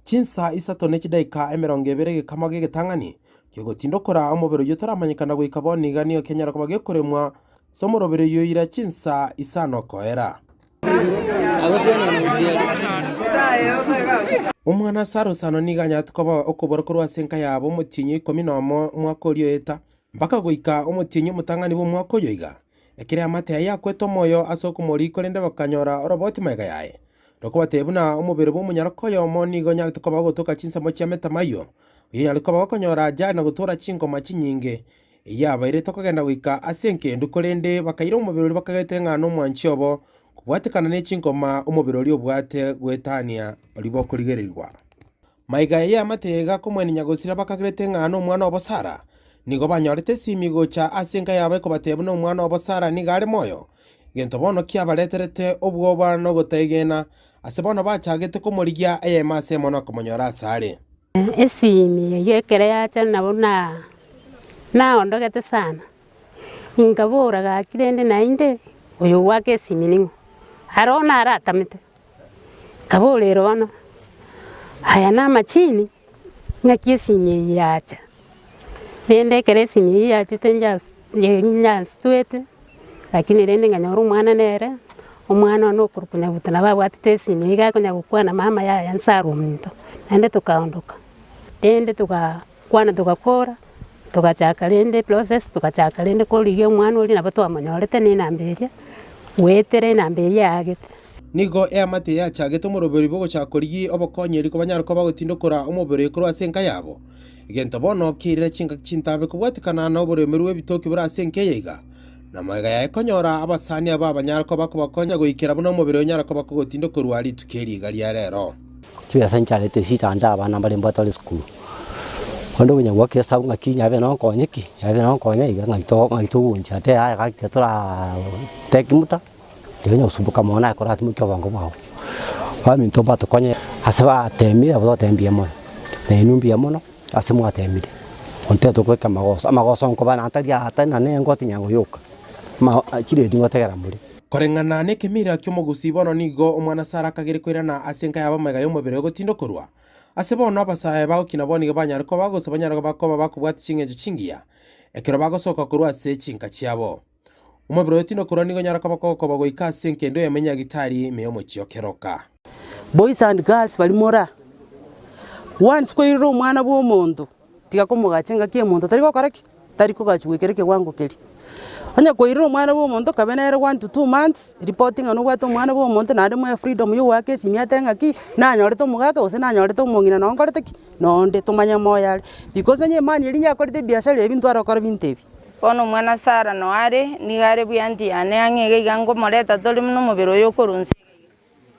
Chinsa isato nechidaika emerongo ebere gikamo gigitang'ani gigotindokora omobere oyo toramanyikana goika boniga nigo kenyara koba gekoremwa somorobere oyo ira Chinsa isano koera omwana sarusano niga nyati koba okobora korwa senka yabo omotinyi 11 mwaka orio eta mpaka goika omotinyi omotang'ani b'omwaka oyo iga ekere amate yakweta omoyo ase okomori korende bakanyora oroboti maiga yaye rokobatebuna omobere bw'omunyaroko yomo nigo nyarete koba gotoka chinsemo chiameta mayo oyo nyarete koba gokonyora jana gotora chinkoma chinyinge yabairete kogenda goika ase enkendo korende bakaira omobere oria bakagete ng'ana omwanchi obo kubwatekana na echinkoma omobere oria obwate gwetania ori bokorigererirwa maiga yamatega komweni nyagosira bakagirete ng'ana omwana obo Sara nigo banyorete esimi gocha ase enka yabo ekobatebuna omwana obo Sara niga are moyo gento bono kiabareterete obwoba no gotegena ase bono bachagete komorigia eyema ase mono komonyora asare esimi yekere yacha nabo na ondogete sana ingabura ga kirende nainde oyo wake esimi ningo arona aratamete kabolero bano haya na machini ngaki esimi yacha bende kere esimi yacha tenja stuete lakini rende nganyora omwana nere omwana ono okurukunya butana babwatete esimi iga kunya gukwana mama ya Nsaro omuntu nende tukaondoka rende tukakwana tukakora tukachaka rende process tukachaka rende korigia omwana ori nabo twamonyorete ni namberia wetere namberia agete nigo amate yachagete omoroberi bogochakorigi obokonyeri kobanyara koba gotindokora omobere korwa ase enka yabo egento bono kirire chinka chintambe kubwatikana na oboremeru ebitoki bora ase enka yeiga na maiga yae konyora abasani aba abanyara koba kobakonya goikera buno omobere onyara koba kogotindokorwa ritukeri iga ria rero chiasa ncharete sitanda abana bali mbotole school ondo bunya wake saunga kinya be no konyiki yabe no konya iga ngaito uncha te aya ka tora tekimuta tenya usumbuka mona akora tumukyo bango bawo wami ntomba tokonye asaba temira bodo tembia mono ne numbia mono asemu atemire onte tokweka magoso nko bana ataria atana ne ngoti nyango yoka ma chire dingo tegera muri koreng'ana nekemira kyomogusi bono nigo omwana Sara kagere koirana ase enka yabo maiga yomobere gotindokorwa ase bono abasae bagokina boniga banyara koba bagose banyara bakoba bakobwati ching'encho chingiya ekero bagosoka korwa ase chinka chiabo omobere gotindokorwa nigo nyara koba koba goika ase enkendo yamenya gitari meyomo chiokeroka boys and girls bali mora once koiro omwana bw'omonto tiga komugachenga kie omonto tari gokoraki tari kogachugekereke gwango keri onya koiro omwana bw'omonto kabenere 1 to 2 months reporting ano bwate omwana bw'omonto nade mo freedom yo wake esimi atenga ki nanyorete omugaka ose nanyorete omong'ina nonkorete ki nonde tumanya moyale because onye mani eri nyakorete biashara ebintu arokora bintu ebi bono omwana Sara no are nigare bwanti ane ang'ege iga ngomoreta tori muno omobere oyo okorunsi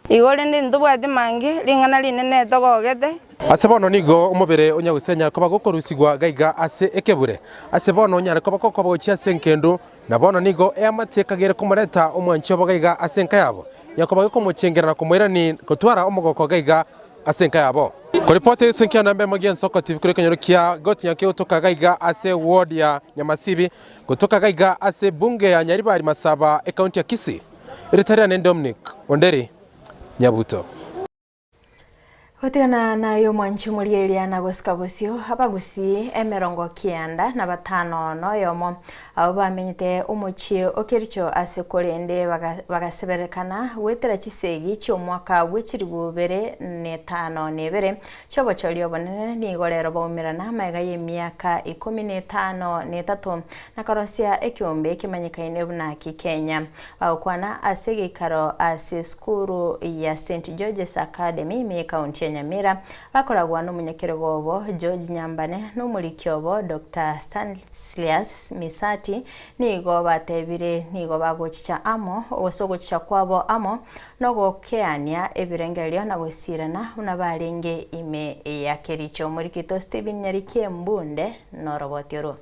igore ndi ntobwate mange ring'ana rinene togogete ase bono nigo omobere onyagusenya koba gokorusigwa gaiga ase ekebure ase bono nyara koba kokoba gochia ase enkendo na bono nigo amate kagere komoreta omwanchi obo gaiga ase enka yabo yakoba gokomochengera na komoirani gotwara omogoko gaiga ase enka yabo koripote senkia nambe mogen soko TV kuri kanyorukia gotinya ke utoka gaiga ase ward ya Nyamasibi gotoka gaiga ase bunge ya Nyaribari Masaba e county ya Kisii Retired and Dominic Onderi Nyabuto Gotigana nayo mwanchi murieria na gosikabosio abagusi emerongo kianda na batano no yomo abo bamenyete umuchie okericho ase korende bagaseberekana wetera chisegi cyo mwaka w'ekiribubere ne 5 nebere chobo cholio bonene ni gorero baumirana maiga y'emyaka 15 ne 3 na karosia ekyombe kimanyikaine bunaki Kenya bakwana ase gikaro ase skuru ya St George's Academy me county Nyamira bakoragwa n'umunyakeregobo George Nyambane n'umurikyobo Dr. Stanley Misati nigo batebire nigo bagochicha amo osogochicha kwabo amo no gokeania ebirengelyo na gosirana unabarenge ime ya kericho murikito Steven Nyarike Mbunde no robotiro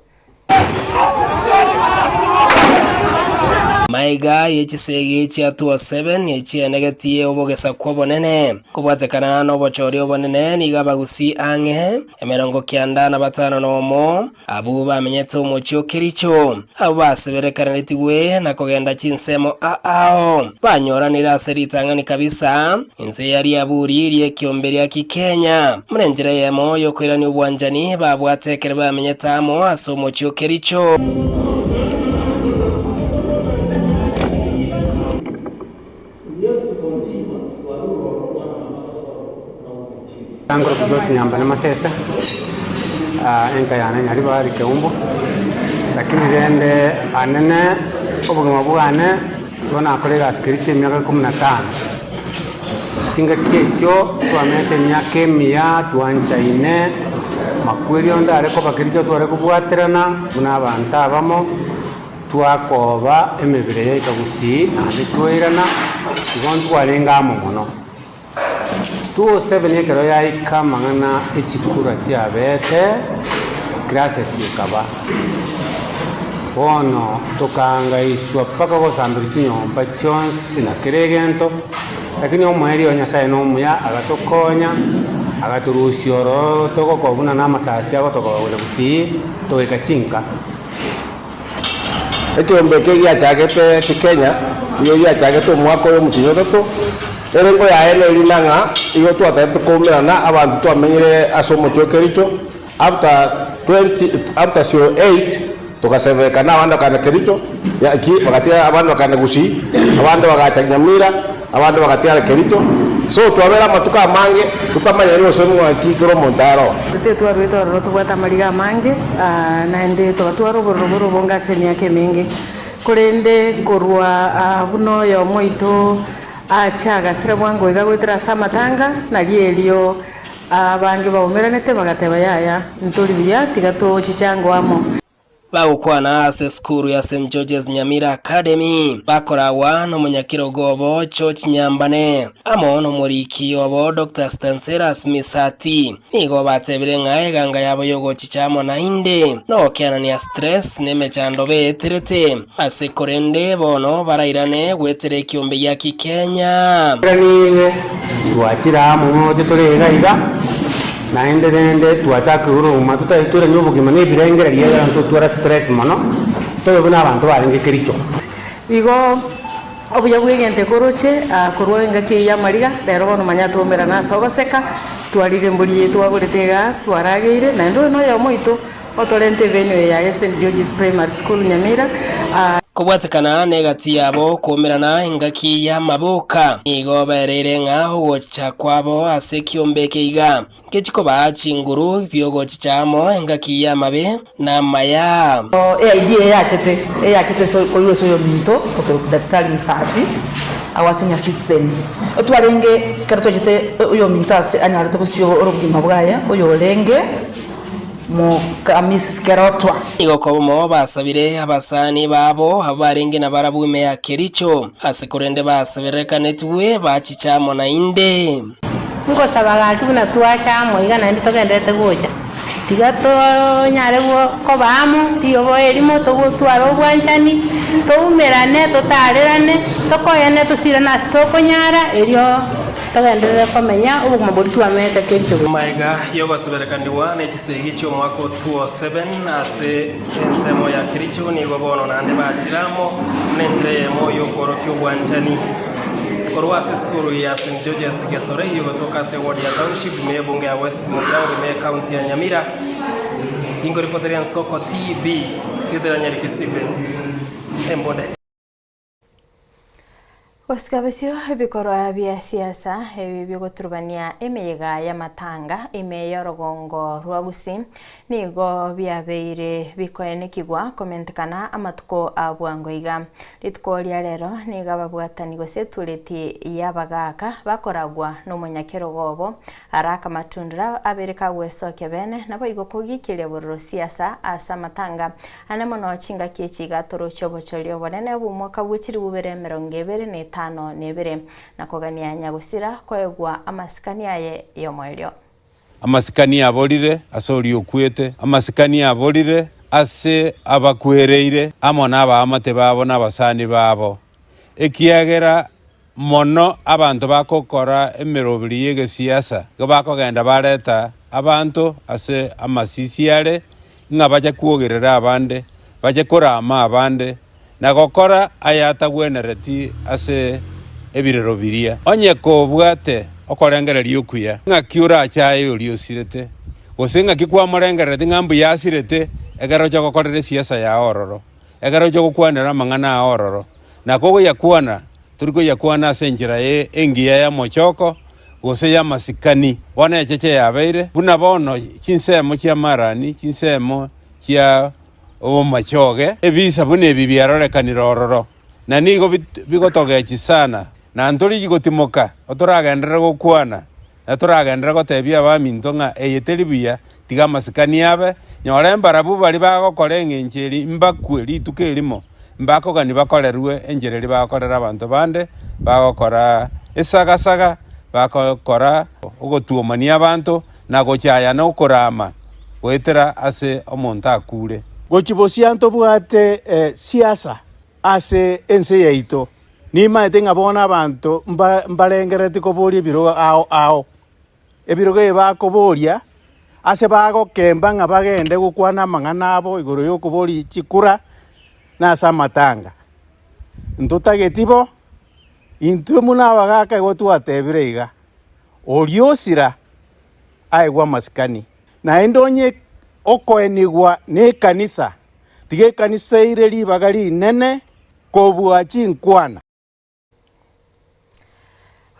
Maiga yechisege chia tuwa 7 yechia negatie obogesa kwa bonene kubwatekana n'obochori obonene niga bagusi ange emerongo kianda na batano nomo abu bamenyete omochio kericho abo baseberekanetiwe na kogenda chinsemo ao banyoranira seritangani kabisa inse yari aburi iri ekiombe ya Kikenya murenjera yemo yokwirani obwanjani babwatekere bamenyetamo asomochio kericho. Angro kujosi nyamba na masesa enka yana nyari bari keumbo lakini rende anene obugima bwane tubona akorera asikiriche emyaka 15 singa kyecho twamete emyaka emia twanchaine makwiri onda areko bakiricho tware kubwaterana muna abantu abamo twakoba emibire yekagusi andi twirana igontu warengamo muno 27 yekero yaika mangana echikura chiabete gracias yekaba bono tokanga iswa paka gosambiri chinyomba chonsi na kiregento lakini omweri onyasaye nomuya agatokonya agaturusioro togokobuna n'amasasi agotokobule busi togeka chinka ekiombe kigiachagete Kikenya iyo giachagete omwaka oyo mutinyo toto erengo ya ene linanga iyo twatete kumirana abantu twamenyire asomochio kericho after 08 tukasebekana abandi kana kericho yaki bagatia abandi bakana gusi abandi bagatanyamira abandi bagatia kericho so twabera matuka mange tutamanya ryo semu akikiro montaro tete twabito ro tubata mariga mange na ende twatwaro boroboro bonga seni yake mingi kurende korwa buno yo moito achaga sira bwango igagwetera samatanga na lielio abange baumeranete bagateba yaya ntoli biya tigato chichango amo bagukwana ase skuru ya St George's Nyamira Academy bakorawa no munyakirogobo Church Nyambane amo no muriki obo Dr. Stanseras Misati nigo batebire ngae ganga yabo yogo chichamo na inde no kianania stress nemechando beterete ase korende bono barairane gwetere kiombe ya Kikenya raniwe twachira mu tutorega iga naende rende twachaka uruma tutaitura nyobugima n'ebirengera ryera ntutwara stress mono tobona abantu barenge kericho igo obuya bwegente koroche korwa engaki ya mariga rero bono manya tumera na sogoseka twarire mburi twagoretega twarageire na ndo no ya moito otorente venue ya St George's Primary School Nyamira kubwatekana negati yabo kumirana engaki ya maboka igo berere ngaho gocha kwabo ase kiombe keiga kechiko bachinguru byogo chichamo engaki ya mabe na maya idea yachete so yo minto ko daktari Misati awasenya citizen otwarenge karuto jite yo mintase anyarito kusyo orobima bwaya oyo lenge mo kamis kerotwa igokomo basabire abasani babo abarenge na barabume ya Kericho asekorende basabireka netwe bachichamo na inde ngo sabaga tuna twachamo igana ndi togendete gocha tigato nyarebo ko bamo tiyo elimo to gutwaro bwanchani to umerane to tarerane to koyane to sirana to konyara elio togendere komenya ubuguma bolitu amete Kericho maiga yo baseberekandiwa nekisegi cyo mwako 27 ase ensemo ya Kericho ni gobono nande bachiramo nentre moyo korokyo bwanchani korwase skuru ya St George's Gesore yo toka se ward ya township me bunge ya West Mugango me county ya Nyamira ingo reporterian Soko TV kidera nyariki Stephen Embode Oskabesio bikorwa bya siasa ebi byogoturubania emeyega ya matanga emeyo rogongo rwagusi nigo byabeire bikoyenekigwa komentekana amatuko abwangoiga litko lya rero niga babwatani gose tuleti yabagaka bakoragwa no munyakerogobo araka matundura abereka gwesoke bene nabo igokogikire bororo siasa asa matanga anemo no chinga kichiga toro chobo cholio bonene bumwaka bwikiri bubere 25 nebere nakogania nyagusira koegwa amasikania ye yomoelio amasikania abolire asori okwete amasikania abolire ase abakwereire amo n'abaamate babo n'abasani babo ekiagera mono abantu bakokora emirobiri y'egesiasa bakogenda bareta abantu ase amasisiare nga baje kuogerera abande baje korama abande na gokora ayatagwenereti ase ebirero biria onye kobwate okorengereria okuya nga kiura chaye oliosirete gosenga kikwamorengerete ngambu yasirete egero cyo gokorera siasa ya ororo egero cyo gukwanera mang'ana ororo na kogo yakwana turiko yakwana ase enchera engiya ya mochoko gose ya masikani bona echeche yabeire buna bono chinsemo chia marani chinsemo chia machoge ebisa bune bibiarorekanira ororo na nigo bigotogechi sana na ntori gigotimoka otoragendera gokwana na toragendera gotebia baminto ng'a eyeteribia tiga masikani yabe nyore mbarabu bali bagokora eng'encheri mbakwe rituko erimo mbakogani bakorerwe enchereri bakorera abantu bande bagokora esagasaga bakokora ogotuomania abantu na gochaya no korama goetera ase omonto akure gochibosia ntobwate siasa ase ense yaito nimaete ng'abona abantu mbarengerete koboria ebiro ao ebirogo bakoboria ase bagokemba ng'a bagende gokwana amang'ana abo igoro yokoboria chikura na ase amatanga ntotagetibo intwe muna abagaka igo twatebire iga oriosira aigwa masikani naende onye okoenigwa ne kanisa tige kanisa ire ribaga rinene kobua chinkwana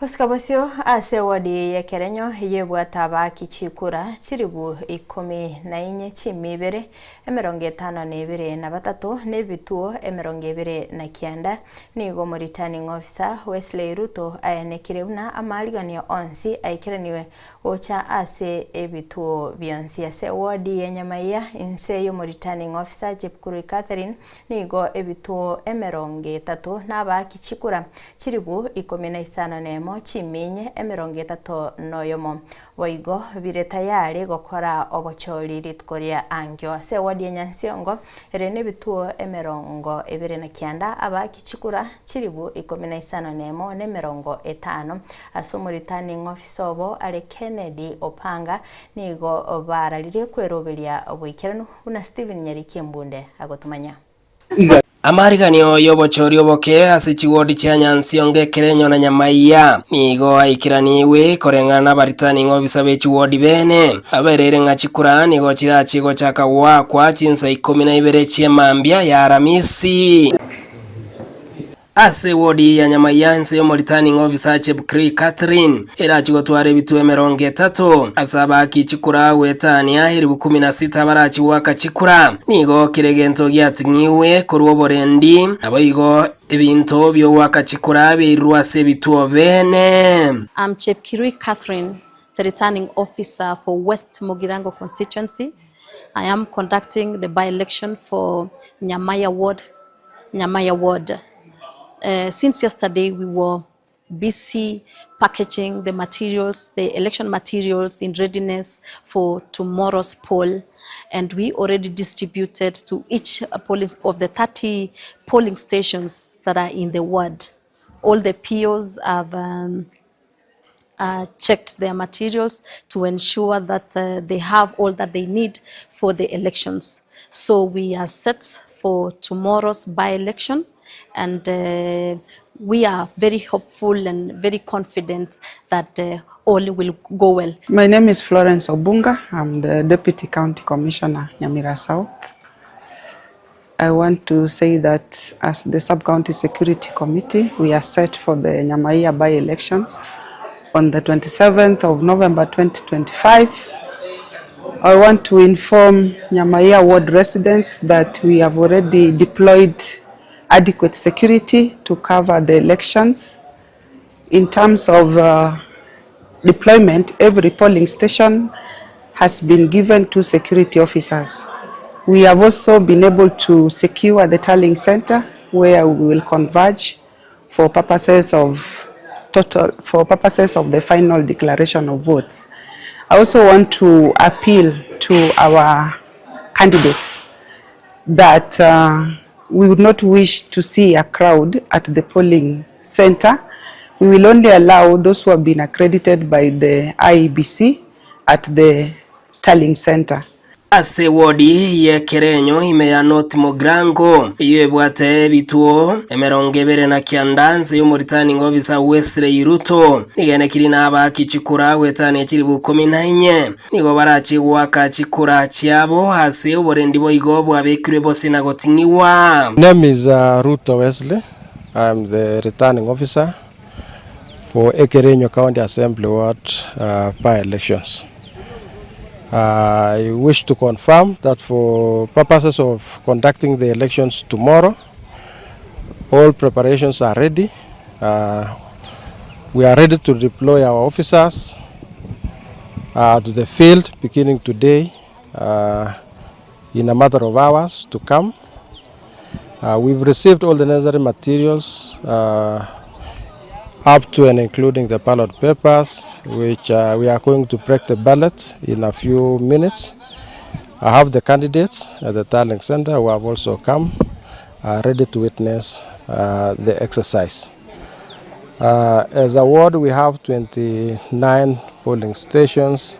Huskabosio ase wadi ya kerenyo yebwata abaki chikura chiribu 14 chimibere 52 nebituo 29 nigo returning officer Wesley Ruto ayanekirebuna amaliganio onsi aikiraniwe ocha ase ebituo bionsi ase wadi ya Nyamaiya inse yo returning officer Chepkurui Catherine nigo ebituo 30 nabaki chikura chiribu 15 chiminye 31 boigo bire tayari gokora obochori ritkoria angyo ase wadi ya Nyansiongo rene bituo 29 abaki chikura chiribu 15 ne 50 asumu returning officer obo ale Kennedy Opanga nigo bararire kweroberia oboikerano una Steven Nyarikiembunde agotumanya amariganio yobochori oboke ase chiwodi chia Nyansiongo kerenyo na Nyamaiya nigo aikiraniwe korengana baritani officer be chiwodi bene aberere ng'achikura nigo chirachigo chakagwa kwa chinsa 12 chiemambia ya Aramisi ase wodi ya Nyamaiya nse yo returning officer Chepkurui Catherine erachigotwara ebituo 30 asaba kichikura wetania heribu 16 barachiwaka chikura nigo kiregento gyatingiwe korwo borendi aboigo ebinto byo waka chikura birwa se bituo bene. I'm Chepkurui Catherine, the returning officer for West Mugirango constituency. I am conducting the by-election for Nyamaiya ward. Since yesterday, we were busy packaging the materials, the election materials in readiness for tomorrow's poll. And we already distributed to each polling of the 30 polling stations that are in the ward. All the POs have checked their materials to ensure that they have all that they need for the elections. So we are set for tomorrow's by-election. And we are very hopeful and very confident that all will go well. My name is Florence Obunga. I'm the Deputy County Commissioner, Nyamira South. I want to say that as the Sub-County Security Committee, we are set for the Nyamaiya by-elections on the 27th of November 2025. I want to inform Nyamaiya ward residents that we have already deployed adequate security to cover the elections. In terms of deployment, every polling station has been given to security officers. We have also been able to secure the tallying center where we will converge for purposes of the final declaration of votes. I also want to appeal to our candidates that we would not wish to see a crowd at the polling center. We will only allow those who have been accredited by the IEBC at the tallying center. Ase wodi ye Kerenyo imeya North Mogrango iyo ebwate bituo emerongevere na kiandanze yo returning officer Wesley Ruto nigene kirina abakichikura wetane kiri 14 nigo barachi waka chikura chiabo ase oborendi boigo bwabekire bose na gotingiwa. Name is Ruto Wesley. I'm the returning officer for Ekerenyo County Assembly Ward by-elections. I wish to confirm that for purposes of conducting the elections tomorrow, all preparations are ready. We are ready to deploy our officers to the field beginning today in a matter of hours to come. We've received all the necessary materials up to and including the ballot papers, which we are going to break the ballot in a few minutes. I have the candidates at the tallying center who have also come, ready to witness the exercise. As a ward, we have 29 polling stations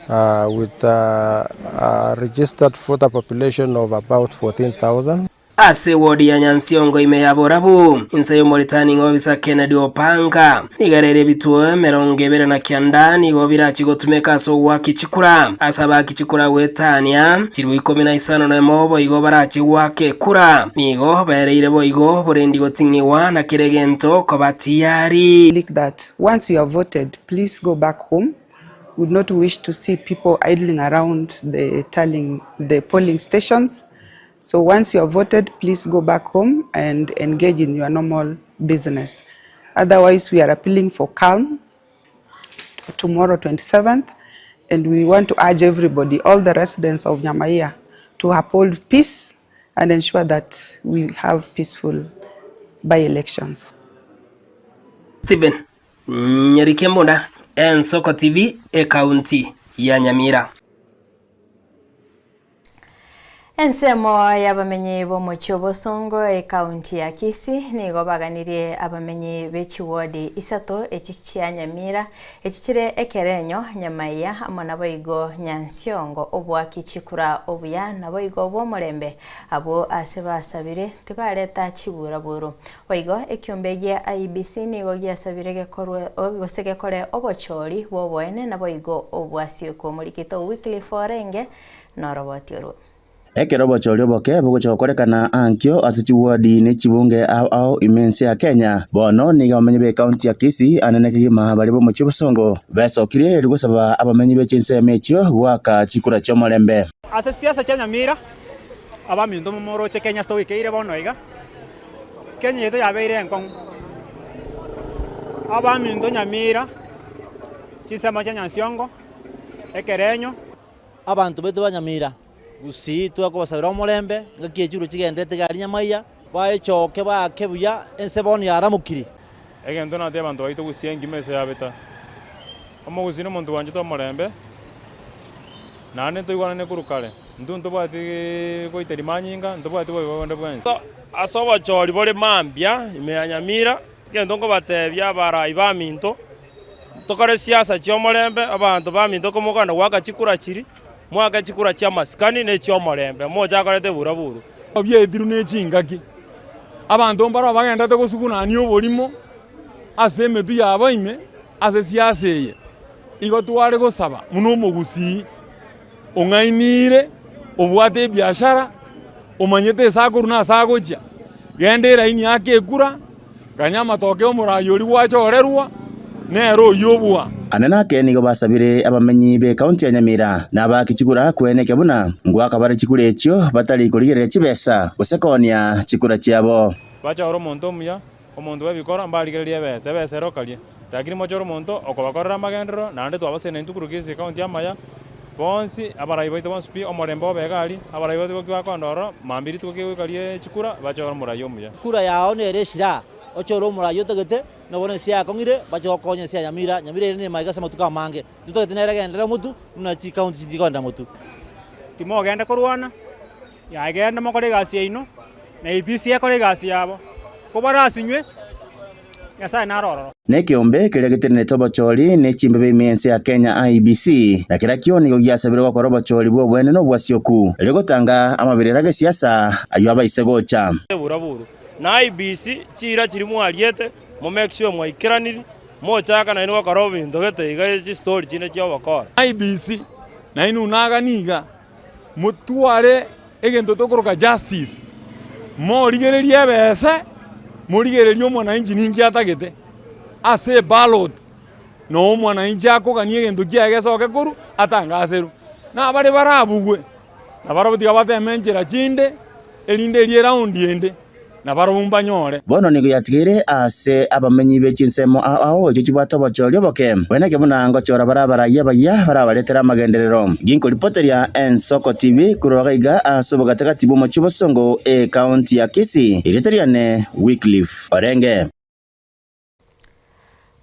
with a registered voter population of about 14,000. Ase wodi ya Nyansiongo imeyaborabu insayo returning officer Kennedy Opanga nigarere bituwe merongevere na kiandani go birachi gotumeka so wakichikura asaba kichikura wetania chirwi 15 na mobo igo barachi wake kura nigo bereire boigo borendi gotingiwa na kiregento ko batiyari. That once you have voted, please go back home. We would not wish to see people idling around the polling stations. So once you have voted, please go back home and engage in your normal business. Otherwise, we are appealing for calm tomorrow, 27th, and we want to urge everybody, all the residents of Nyamaiya, to uphold peace and ensure that we have peaceful by-elections. Stephen Nyarikembona, Ensoko TV, County ya Nyamira. Ensemo y'abamenyi b'omucyo Bosongo county ya Kisii nigo baganirie abamenyi b'ekiwodi isato ekikya Nyamira ekikire Ekerenyo Nyamaiya hamwe naboigo Nyansiongo obwakichikura obuya naboigo bw'omulembe abo asebasabire tibaleta kiburaburu oigo ekyombegia IEBC nigo gyasabire gekorwe ogosegekore obochori bwoboene naboigo obwasioko mulikito weekly forenge norobotioro. Ekero bochori boke bugochokorekana ankyo asichiwadi ni chibunge ao imense ya Kenya bono niga bamenyi be county ya Kisii anenekigima bali bo mucyo Bosongo besokire rigosaba abamenyi be chinse mechyo waka chikura cyo molembe ase siasa cha Nyamira abaminto momoro che Kenya sto wikeire bono iga Kenya yeto yabeire enkon abaminto Nyamira chisema cha Nyansiongo Ekerenyo abantu beto ba Nyamira gusi twakobasabira omulembe ngakiyechiro kigendete gari Nyamaiya baechoke bakebuya enseboni yaramukiri egento nate abantu baito gusiengi mese yabeta omugusi no muntu wanje to mulembe nane toigwana ne kurukale ndunto bati goiteri manyinga ndobati boyonde bwense asoba chori bole mambia ime Nyamira gento ngo batebya barayi baminto tokore siasa chyo mulembe abantu baminto ko muganda waka chikura chiri mwaka chikura cha maskani ne chyo mulembe moja akarete buraburu obye biru ne chingaki abantu mbara bagenda to gusukuna ni oborimo ase metu yabo ime ase siasa ye igo tware gosaba muno mugusi ongainire obwate biashara omanyete sakuru na sagocha gendera ini yake kura ganyama toke omurayori wachorerwa nero yobwa anena ke nigo basabire abamenyi be county ya Nyamira nabakichikura kweneke buna ngwaka bari chikure ekyo batali kurigere chibesa gusekonia chikura cyabo bacha oro monto muya omonto babikora mbaligererie bese rokalie lakini mochoro monto okobakorera magendero nande twabasene ntukurugise county ya Maya bonsi abarayi baito bonsi omorembo begali abarayi baito kwakondoro mambiri tukikalie chikura bacha oro murayo muya kura yao nereshira ochoro murayo tegete nabone sia kongire bacho konye sia Nyamira ne maiga sama tuka mange duto tenera gendera mutu na chi county chikonda mutu timo genda korwana yagenda mokore gasi yaino na IBC ekore gasi yabo kobara asinywe Nyasaye narororo ne kiombe kiria gitirinete obochori ne chimbebe imiense ya Kenya IBC na kiria kio nigo giasabire gokora obochori bwo bwene no bwasyoku rigotanga amabirira ge siasa ayo abaise gocha buraburu na IBC chira chiri mwariete mo make sure mwaikiraniri mochaka na ino gokora bintu geteiga chi story chine chio bakora IBC na ino naganiga mutware egento tokoroka justice morigererie bese morigererie omwananchi ningi atagete ase ballot no omwananchi akogania egento kiagesoke koru atangaseru na bari barabugwe na barabutiga batemenchera chinde erinde rie round ende na barabumba nyore bono nigo yatigire ase abamenyi bechinsemo ao chichibwata obochori oboke weneke bunango chora barabara yabaya barabaretera amagenderero ginko reporteria Ensoko TV kuroga iga asobogatagati bomo chibosongo county ya Kisii iriteriane Wycliffe Orenge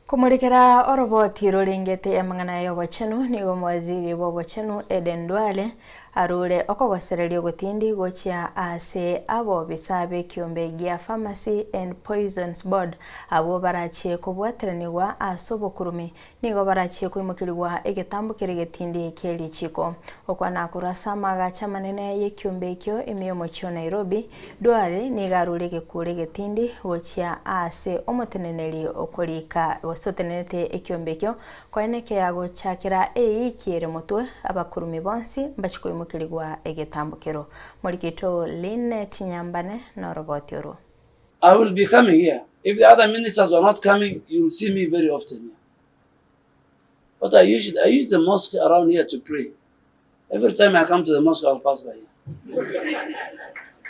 Kumulikira oroboti rulingete emangana yobochenu nigo mwaziri bobochenu Eden Duale arure okogosererio gutindi gochia ase abo bisabe kiombe gia Pharmacy and Poisons Board abo barachie kubwateraniwa asobokurumi nigo barachie kwimukirwa egetambo getindi keli chiko okwana kurasa maga chamanene ye kiombe kyo emiyomo chyo Nairobi Duale nigarure gekure getindi gochia ase omoteneneri okolika sotenete ekiombe kyo kwaneke yago chakira kiere mutwe abakurumi bonsi mbachiko kirigwa egetambukiro Morikito Linet Nyambane na roboti oro. I will be coming here. If the other ministers are not coming, you will see me very often here. But I use the mosque around here to pray. Every time I come to the mosque, I'll pass by here.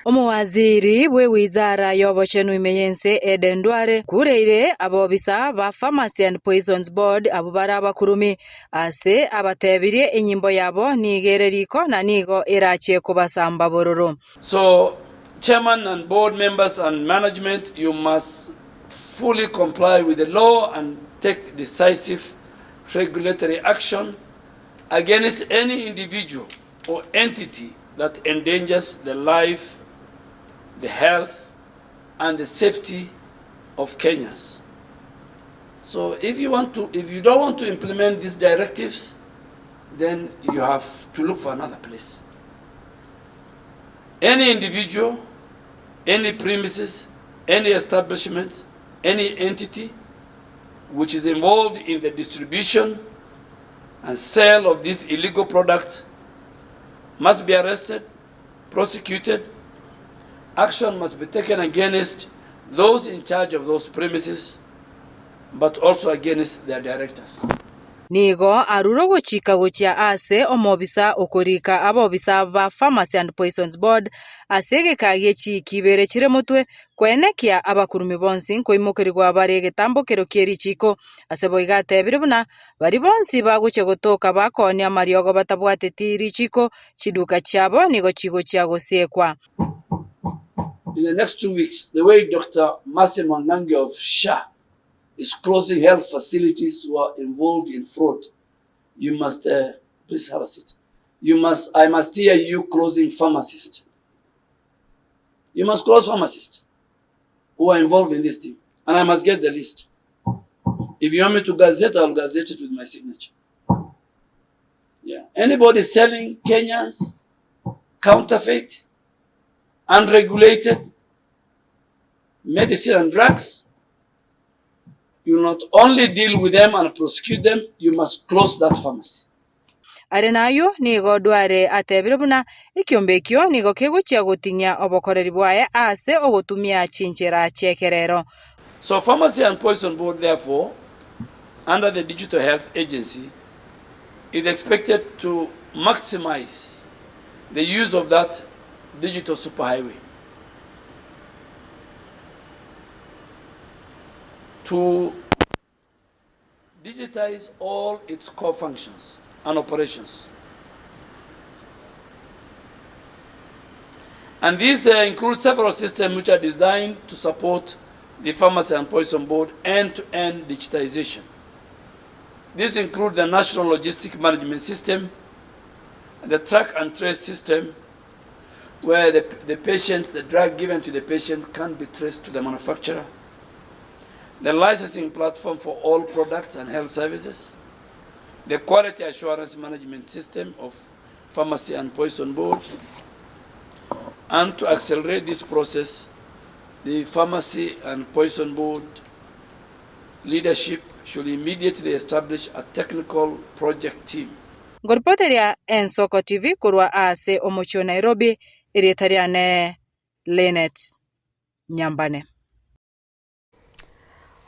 Omuwaziri bwe wizara yobochenu imeyense Eden Duale kureire abobisa ba Pharmacy and Poisons Board abubara abakurumi ase abatebirie enyimbo yabo nigereriko na nigo irachie kubasamba bororo. So chairman and board members and management, you must fully comply with the law and take decisive regulatory action against any individual or entity that endangers the life, the health and the safety of Kenyans. So if you don't want to implement these directives, then you have to look for another place. Any individual, any premises, any establishment, any entity which is involved in the distribution and sale of these illegal products must be arrested, prosecuted. Action must be taken against those in charge of those premises, but also against their directors. Nigo aruro gochika gochia ase omobisa okorika abobisa ba Pharmacy and Poisons Board asege kagechi kibere chire mutwe kwenekia abakurumi bonsi koimokirwa bare getambokero kieri chiko asebo igatebire buna bari bonsi baguche gotoka bakonia mariogo batabwate tiri chiko chiduka chabo nigo chigo chiago sekwa. In the next 2 weeks, the way Dr. Massimo Nange of SHA is closing health facilities who are involved in fraud, you must, please have a seat. I must hear you closing pharmacists. You must close pharmacists who are involved in this thing. And I must get the list. If you want me to gazette, I'll gazette it with my signature. Yeah. Anybody selling Kenyans counterfeit, unregulated medicine and drugs, you not only deal with them and prosecute them, you must close that pharmacy. Arenayo nigo Duale atebire buna ikiombekio nigo kegochia gotinya obokoreri bwaye ase ogotumia chinchera chekerero. So Pharmacy and Poison Board, therefore, under the Digital Health Agency, is expected to maximize the use of that digital superhighway to digitize all its core functions and operations. And these include several systems which are designed to support the Pharmacy and Poison Board end-to-end digitization. These include the National Logistic Management System, the Track and Trace System, where the drug given to the patient can't be traced to the manufacturer, the licensing platform for all products and health services, the quality assurance management system of Pharmacy and Poison Board, and to accelerate this process, the Pharmacy and Poison Board leadership should immediately establish a technical project team. Ngoripoteria Ensoko TV kurwa ase omochio Nairobi iritariane Lenet Nyambane.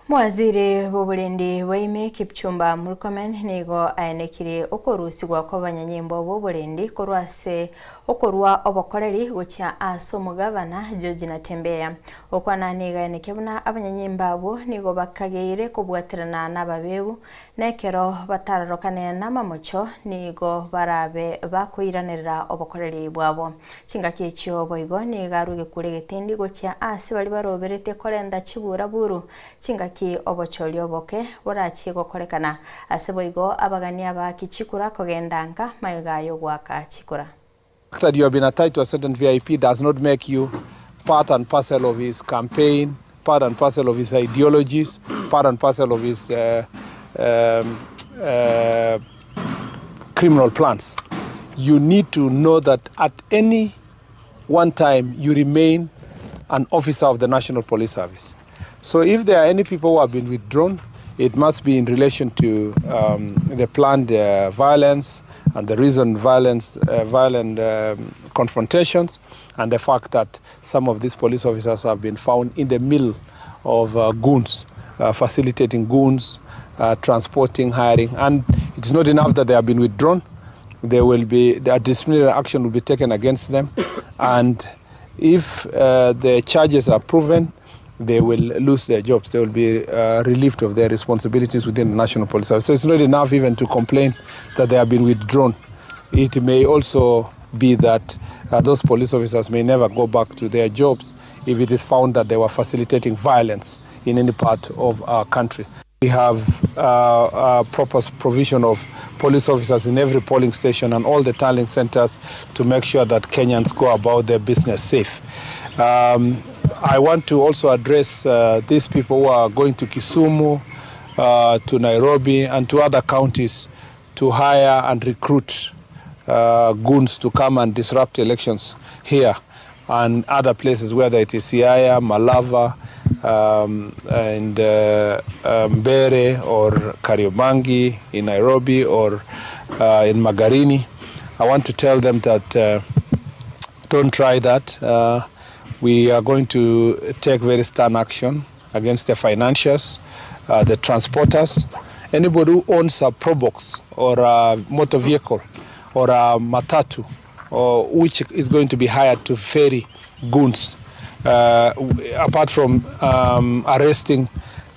Mwaziri w'oburendi waime Kipchumba Murkomen nigo aenekire okorusigwa kw'abanyanyimbo b'oburendi korwase okorwa obokoreri gocha aso mugavana George Natembeya okwana niga aeneke buna abanyanyimbo abo nigo bakageire kubwatirana n'ababebu nekero batararokane n'amamocho nigo barabe bakuiranira obokoreri bwabo chingaki ekyo boigo niga ruge kuregetendi gocha ase bali baroberete korenda chibura buru chingaki obocholi oboke borachi gokorekana aseboigo abagania ba kichikura kogendanga mayigayo gwaka chikura. That you have been attached to a certain VIP does not make you part and parcel of his campaign, part and parcel of his ideologies, part and parcel of his criminal plans. You need to know that at any one time you remain an officer of the National Police Service. So if there are any people who have been withdrawn, it must be in relation to the planned violence and the reason violent confrontations, and the fact that some of these police officers have been found in the middle of goons, facilitating goons, transporting, hiring. And it's not enough that they have been withdrawn. The disciplinary action will be taken against them. And if the charges are proven, they will lose their jobs. They will be relieved of their responsibilities within the National Police Service. So it's not enough even to complain that they have been withdrawn. It may also be that those police officers may never go back to their jobs if it is found that they were facilitating violence in any part of our country. We have a proper provision of police officers in every polling station and all the tallying centers to make sure that Kenyans go about their business safe. I want to also address these people who are going to Kisumu, to Nairobi and to other counties to hire and recruit goons to come and disrupt elections here and other places, whether it is Siaya, Malava, and Mbere or Kariobangi in Nairobi or in Magarini. I want to tell them that don't try that. We are going to take very stern action against the financiers, the transporters, anybody who owns a Probox or a motor vehicle or a matatu, or which is going to be hired to ferry goons. Apart from arresting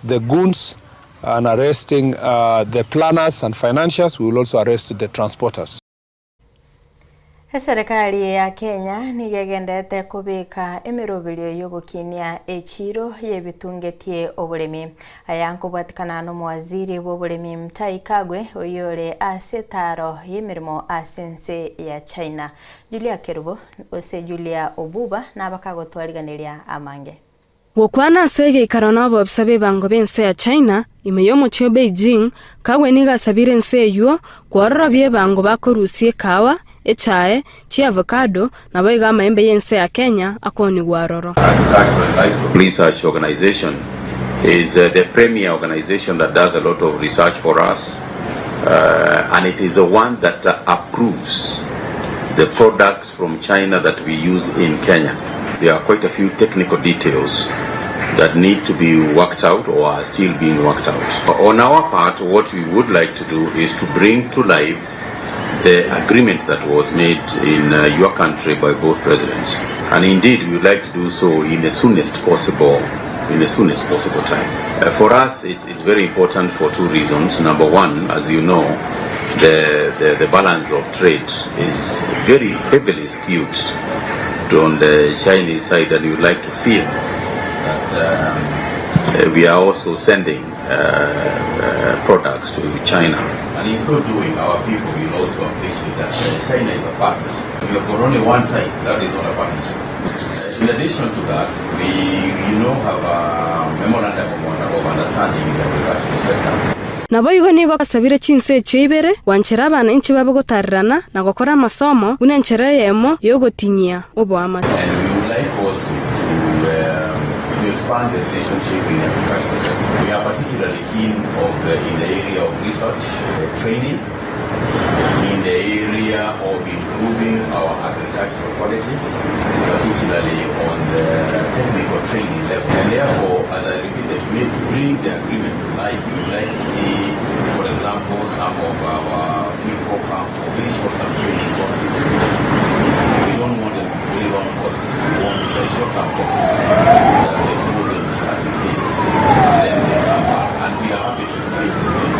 the goons and arresting the planners and financiers, we will also arrest the transporters. Serikali ya Kenya nigegendete kubika emirobiryo yogukinia echiro yebitungetie oburemi ayankubwatikana no mwaziri w'oburemi Mutahi Kagwe oyore asetaro yemirimo asense ya China. Julia Kerubo ose Julia Obuba nabakagotwariganiria amange. Wokwana sege ikarana bobsabe bango bense ya China imeyo mochio Beijing Kagwe niga sabire nse yuo kwarabye bango bakorusie kawa echae chi avocado na baiga maembe yense ya Kenya akoni gwaroro. Research organization is the premier organization that does a lot of research for us, and it is the one that approves the products from China that we use in Kenya. There are quite a few technical details that need to be worked out or are still being worked out. On our part, what we would like to do is to bring to life the agreement that was made in your country by both presidents. And indeed, we would like to do so in the soonest possible time. For us, it's very important for two reasons. Number one, as you know, the balance of trade is very heavily skewed on the Chinese side, and we would like to feel that we are also sending products to China. And in so doing, our people will also appreciate that China is a partner. We have got only one side, that is not a partnership. In addition to that, we have a memorandum of understanding in the agricultural sector. Nabo yugo nigo kasabire chinse echibere wanchera abana inchi babo gotarirana na gukora amasomo une nchera yemo yogotinyia obwama. And we would like also to expand the relationship in the agricultural sector. We are particularly keen in the area of research, training, in the area of improving our agricultural qualities, particularly on the technical training level. And therefore, as I repeated, we need to bring the agreement to life. We would like to see, for example, some of our people come for very short-term training courses. We don't want them to really run courses. We want very short-term courses that expose them to certain things. And then they come back. And we are happy to take the same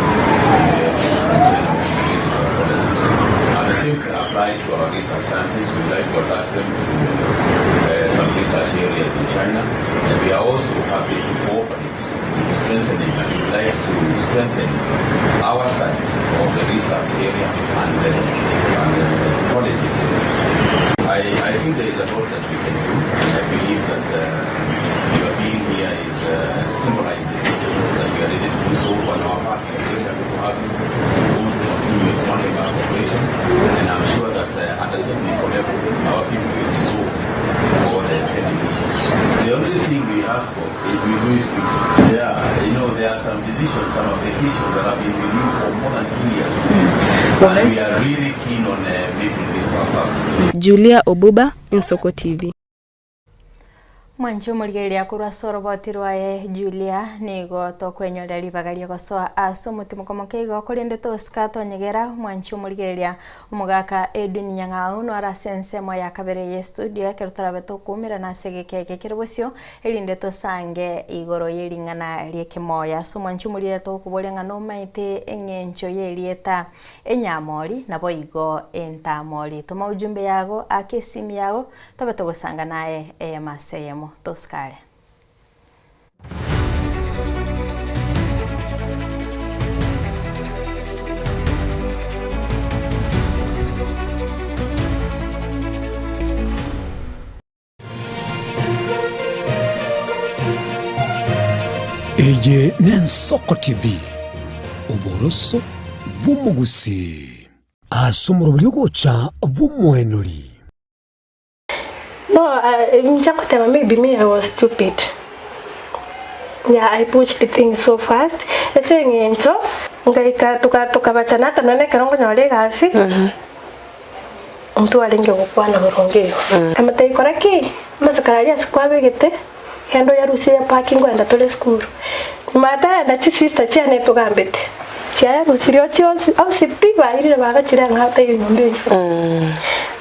the same applies to our research scientists. We would like to attach them to some research areas in China. And we are also happy to cooperate in strengthening, and we would like to strengthen our side of the research area and the colleges. I think there is a lot that we can do. I believe that your being here is symbolizes that we are ready to do so on our part. We are very happy to have you. Continue expanding our cooperation, and I'm sure that at the technical level, our people will resolve all the pending issues. The only thing we ask for is we do it quickly. There are some decisions, some applications that have been reviewed for more than 2 years, and we are really keen on making this one faster. Julia Obuba, Nsoko TV. Mwancho murigeria kurwa soroboti rwaye Julia nigo tokwenyora libagaria gosoa aso mutimo komokeigo korinde toskato nyegera mwancho murigeria umugaka Edwin Nyang'au no arasense mo ya kabere ye studio kerutara beto kumira na segekeke kiribosio elinde tosange igoro yeringana lieke moya so mwancho murire to kubolenga no maite engencho yelieta enyamori nabo igo entamori toma ujumbe yago akesimi yago tabeto gosanga naye maseyemo Toskale. Eye Nsoko TV uboroso bw'umugusi asumura bulyogocha bw'umwenuri. No, maybe me, I was stupid. Yeah, I pushed the thing so fast. I saying into tukabachana kanone karongo nyole gasi. Mtu alinge kukwana horongeo. Amata ikora ki masakararia sikwabe gete. Hendo ya rusi ya parking gwenda tole school. Mata na sister cyane tugambete. Cyaya rusirio cyose au sipiba iri baga kiranga hata yonyombe.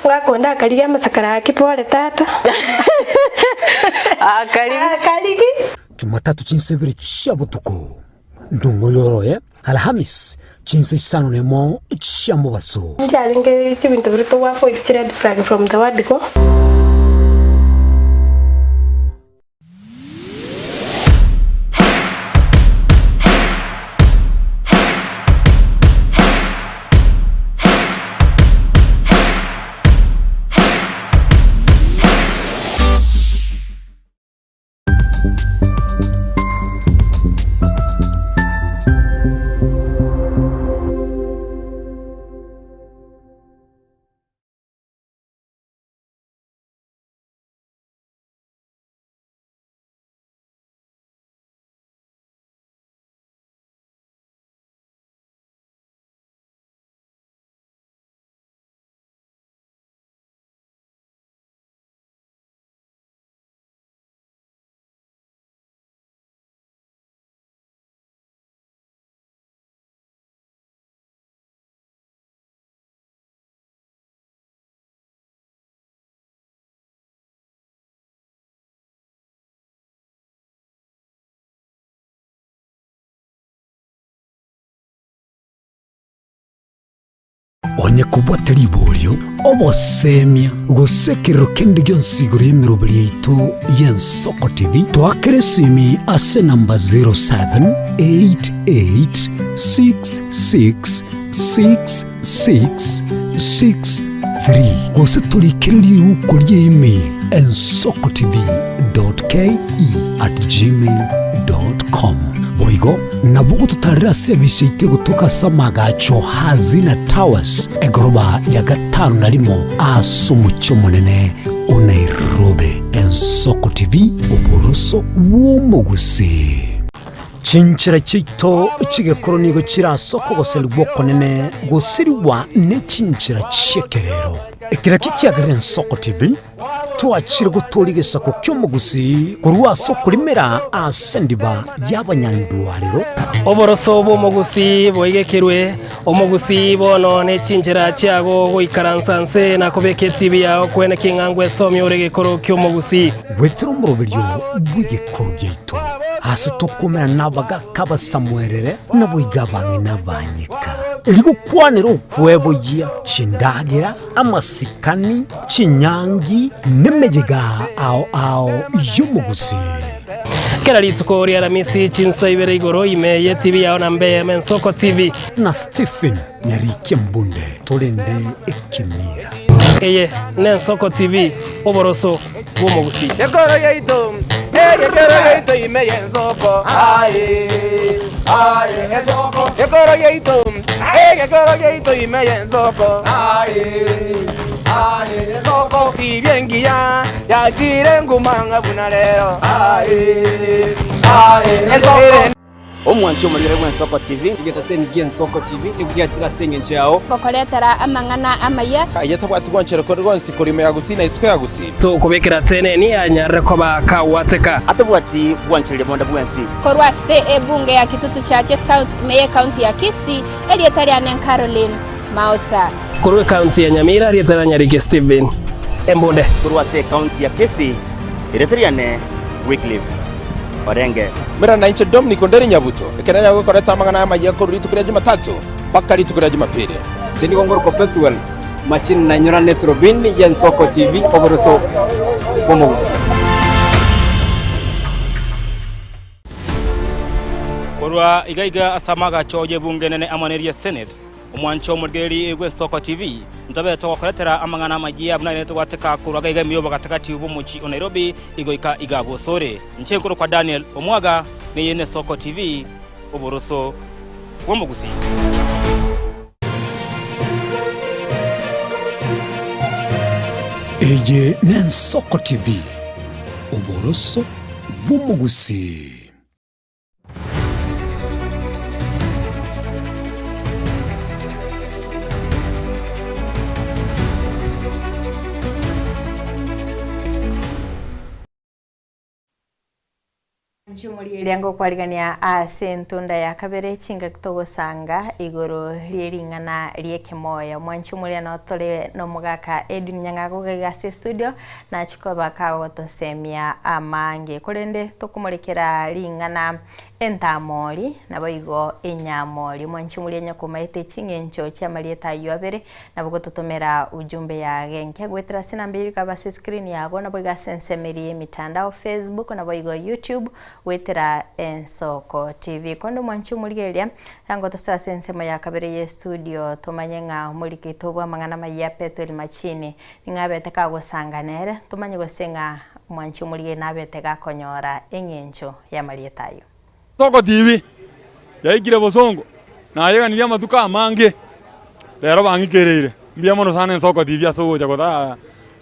Ngakonda akaliya masakara akipole tata. Akaligi. Jumatatu chinsebere chabutuko. Ndungo yoroye. Alhamis chinse sano nemo chamubaso. Njalinge ibintu birito wafo it's different from the word go. onye kubwatari iborio obosemia gusekero kende gyonsigoro y'emirobiri yaitu y'Ensoko TV twakere simi ase namba 0788666663 gose turikiriri uko email ensokotv.ke@gmail.com boigo nabugo tutarira service ite gutuka samagacho Hazina Towers egoroba ya 5 asumucho munene Nairobi. Ensoko TV uboroso bw'omugusi chinchira chito chigekoro nigo chirasoko goselwa konene gosiriwa ne chinchira chekerero ekira kikiagarira Ensoko TV twachire guturigisa ku kyomugusi kurwa soko limera asendiba y'abanyandwariro oboroso bw'omugusi boigekerwe omugusi bono ne chinchira chiago goikaransanse na kobeke TV yao kwene kingangwe somi oregekoro kyomugusi wetro murobiryo bw'igekoro gyeito hasi tokumera nabaga kaba Samuelere naboigabange nabanyika eligo kwanero okweboya chindagira amasikani chinyangi nemejega ao y'omugusi kera rituko ria ramisi chinsa ibere igoro imeye TV yao na mbe Ensoko TV na Stephen Nyarike Mbunde tolende ekimira eye Ensoko TV oboroso bw'omugusi yegoro yeito imeye Ensoko Ensoko yegoro yeito imeye Ensoko Ensoko ibyengia yagire ngumanga bunalero omwancho mulire Ensoko TV ngetaseni Ensoko TV nibwatira senge yao kokoretera amangana amaye ayatabwati gwanchero ko rwonsi kurime yagusina isiko yagusi to kubekera tene ni anyare ko bakawateka atabwati gwanchire bonda bwensi korwa se ebunge ya kitutu chache South Meye County ya Kisii elietari anen Caroline Mausa korwe county ya Nyamira elietari Nyarike Stephen Embunde korwa se county ya Kisii elietari ane Wycliffe Orenge mera na inche Dominic Onderi Nyabuto ekera yago koreta amangana amaye ko ritukira Jumatatu paka ritukira Jumapili tindi gongoro ko Petuel machin na nyora netrobin Ensoko TV oboroso bomogusi korwa igaiga asamaga choje bunge nene amaneria Senate omwancho murgeri Ensoko TV ntabe to koretera amangana amaye abunane to wateka kurwa gaiga miyo bagatakati ubumuchi Nairobi igoika igabo sore nchekoro kwa Daniel Omwaga ne Ensoko TV oboroso bomogusi eye Ensoko TV oboroso bw'omugusi Chumuri liango kwarigania ase ntunda ya kabere chinga kitogosanga igoro lieringana lieke moya mwanchumuri anotole no mugaka Edwin Nyangago gase studio na chikoba kago tosemia amange kurende tokumulekera lingana entamori naboigo enyamori mwanchumuri enyakomaite chingencho cha malieta yobere nabugo totomera ujumbe ya genke gwetera sinambiri kabase screen yago naboiga sensemeri mitandao Facebook naboigo YouTube wetera Ensoko TV kondo mwanchu muligelia yango tosa sensemo ya kabere ye studio tomanye nga mulike tobwa mangana maya Petuel machini ngabete ka gosanganere tomanye gosenga mwanchu mulige nabete ga konyora engencho ya malietayo Ensoko TV yaigire bosongo na yega niya matuka amange lero bangikereire mbia mono sana Ensoko TV asogoja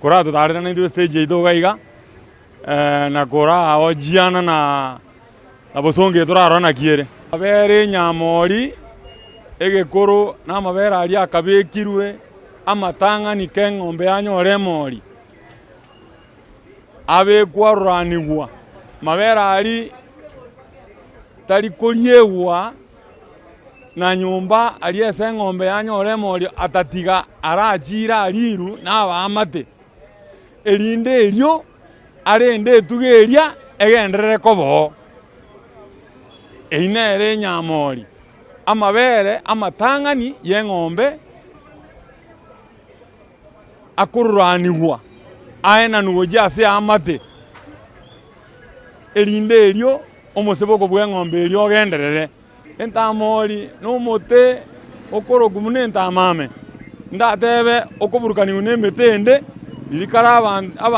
kora to tarira na ndu stage ido gaiga na kora ojiana na abosonge turarona kiere abere nyamori egekoro na mabera ali akabekirwe amatanga ni kengombe anyore mori abe kwaruranigwa mabera ali tari koriewa na nyumba ali ese ngombe anyore mori atatiga arajira aliru na abamate erinde elio arende tugeria egenderere kobo einere nyamori amabere amatangani yeng'ombe akururanigwa aena nugoja ase amate erinde erio omoseboko bwa ng'ombe erio ogenderere entamori n'omote okoroku mune entamame ndatebe okoburukaniwa n'emetende irikara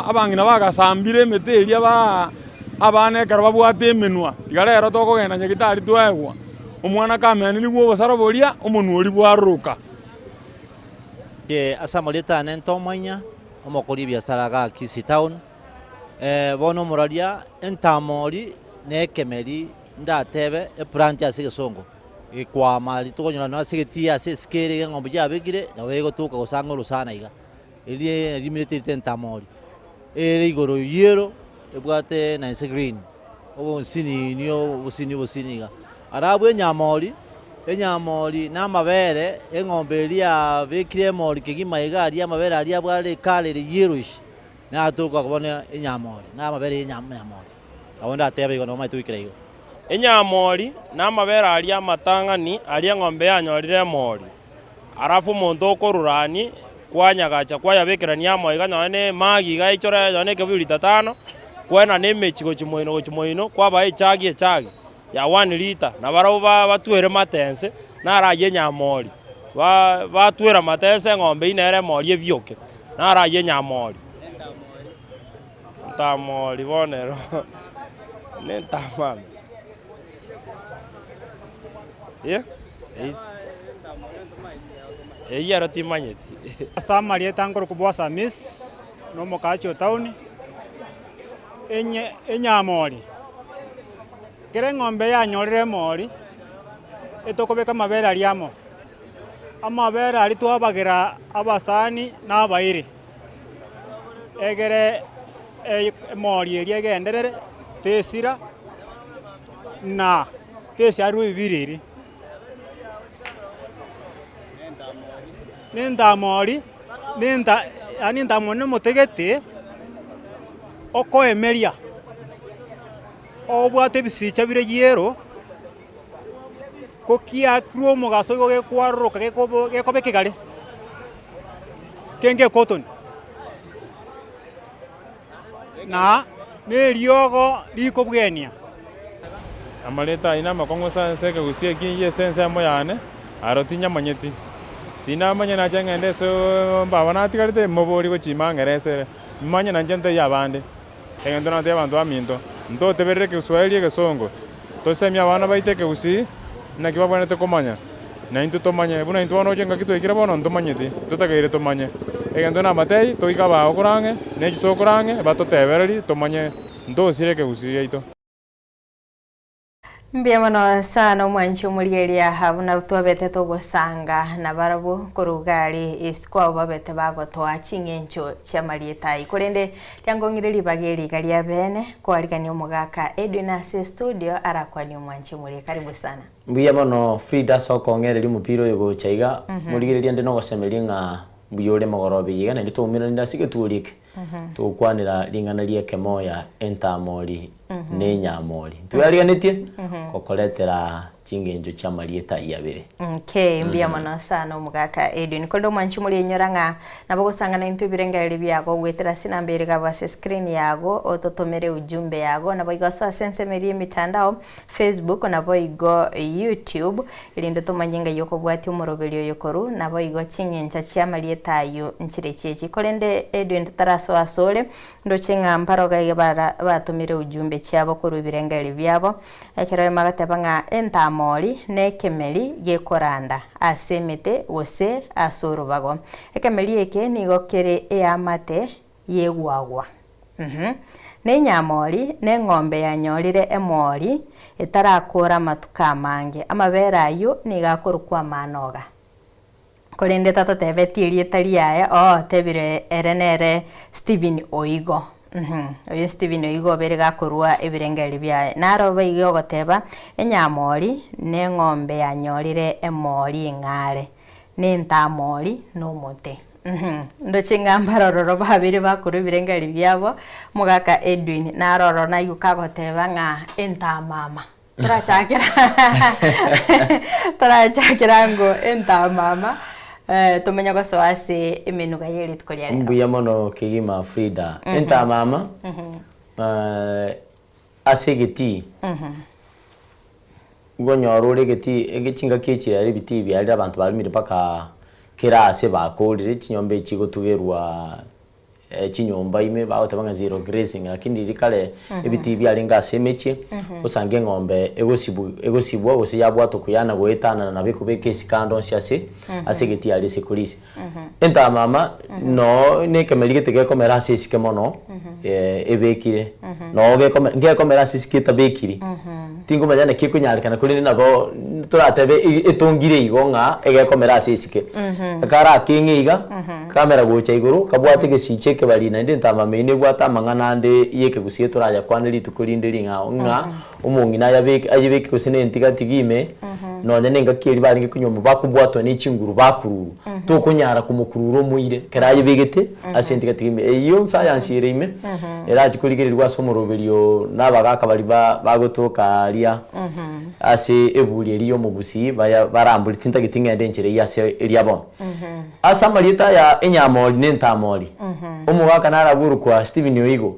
abang'ina bagasambire emete eria abana ekero babwate emenwa iga rero tokogenda nyagitari twegwa omwana kameni nigwo obosaro boria omonwori bwaruruka ase amarieta ane ntomanya omokori biasara ga Kisii Town bono moraria entamori na ekemeri ndatebe eplanti ase Gesongo ikwama litogonyora no ase getia ase skere ng'ombe yabegire nawe egotuka gosanga orusana iga erie limited entamori ere igoro yero ebwate na ase green obonsini nio bosini iga arabu enyamori na amabere eng'ombe eria bekire emori kegima iga aria amabere aria bware kale yellowish na atuka kubona enyamori na amabere enyamori abonda atebe igo no maitwikira igo enyamori na amabere aria amatang'ani aria ng'ombe yanyorire emori arafu omonto okorurani kwanyagacha kwayabekirania amoiga none magi iga ichore yone kebiri 5 kwena nemechi gochimoino kwaba echagi ya 1 liter na barabo batwere matense naraye nyamori batwera matense ng'ombe inere mori ebioke naraye nyamori ntamori bonero nentamame eyaro timanyeti samarieta nkoro kubwa samis no mokacho town enyamori kere ng'ombe yanyorire mori etokobeka mabere ariamo amabere ari twabagira abasani n'abaire egere mori eria egenderere tesira na tesi aru ibiriri nentamori ani ntamone motegete okoemeria obwate bisicha bire yero kokiakru omogaso igo gekwaruruka gekobe kigare kenge cotton na neriogo likobwenia amareta ina makongosa seke gusie kinye sense moyane arotinya manyeti tina manya na changende so baba na tigarite mobori gochimangerese manya na njente yabande engendo na te bantu aminto ndo teberere ke Kiswahili Gesongo tosemia bana baiteke usi na kibabwanete komanya na into tomanye buna into ono jenga kitu ikira bono ntomanyeti tutagaire tomanye egendo na matei toikaba okurange ne chisokurange batotebereri tomanye ndo sireke usi yaito Mbiamono sana mwanchi omulieria habuna twabete togosanga na barabu korugari iskwa babete bagotoa chingencho chia marieta ikorende lyangongireri bageri galia bene kwarigani omugaka Edwin studio arakwani mwanchi mulie karibu sana Mbiamono Frida sokongereri mupiro yogo chaiga muligereria ndeno gosemeria nga buyore mogorobe yiga na nditumira ndasike turike tukwanira lingana lieke moya entamori ne nyamori tuyariganitie kokoretera chingenjo cha marieta yabere mbiamono sana omugaka Edwin koldo mwanchu muri enyoranga nabogosangana into birengaire byago gwetera sinambere gabase screen yago ototomere ujumbe yago naboigoso sense meri mitandao Facebook naboigo YouTube ilindo tomanyinga yoko bwati umoroberio yokoru naboigo chingenja cha marieta yo nchirechechi kolende Edwin taraso asole ndo chinga mparo gaige batumire ujumbe cyabo kuru birengaire byabo ekero magatebanga entamori nekemeri gekoranda asemete wose asurubago ekemeri eke nigokere eamate yegwagwa ne nyamori ne ng'ombe yanyorire emori etarakora matuka mange amabera ayo nigakorukwa manoga kolende tato tebetirie tariaya tebire erenere Steven Oigo oyo Steven Oigo bere gakorwa ebirengeri bya naro baigo goteba enyamori ne ng'ombe yanyorire emori ngare ne ntamori no mote ndochinga mbarororo babiri bakuru ebirengeri byabo mugaka Edwin naroro nayo kagoteba nga entamama turachakira ngo entamama tumenya ko soase emenuga yeri tukoria lero mbuya mono kigima Frida enta mama asegeti gonyorore geti egichinga kichi ari biti byari abantu barimire paka kirase bakorire chinyombe chigotugerwa chinyomba ime baotabanga zero grazing lakini rikale ebiti byari ngasemeche usange ngombe egosibwa gose yabwato kuyana goetana na bikubeke sikando nsiase asegeti ari sekulisi enta mama no nekemeli gete komera sisike mono ebekire no komera sisike tabekiri tingo majana kikunyarikana kuri nabo turatebe etongire igonga egekomera sisike akara kingiga kamera gocha iguru kabwate gesiche kebali na ndi ntama mene gwata mangana ndi yeke gusie turaja kwaniri tukurindiri nga umungi na yabeke kusine ntigatigime no nyane ngakiri bari ngikunyoma bakubwato ni chinguru bakururu to kunyara kumukururo muire keraye begete asentigatigime iyo science irime era tikuligirirwa somoroberio nabagaka bali bagotoka alia ase ebuli eliyo mugusi barambuli tintagitinga ndenchere yase eliabon asa malita ya enyamoli nentamoli omugaka naraburu kwa Steven Oigo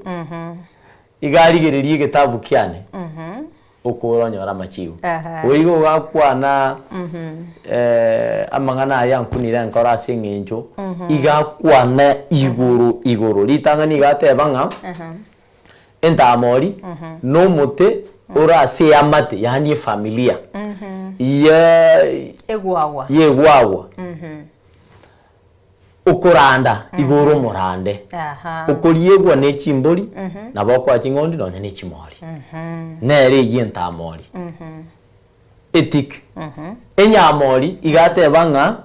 igarigererie gitabu kiane okoronyora machigo Oigo gakwana amangana aya nkunira nkora sengenjo igakwana iguru litangani gatebanga entamoli no mote ora se amate yani familia ye egwawa ukuranda iguru murande ukuriegwa ne chimbori nabokwa chingondi no ne chimori nere yentamori etik enyamori igatebanga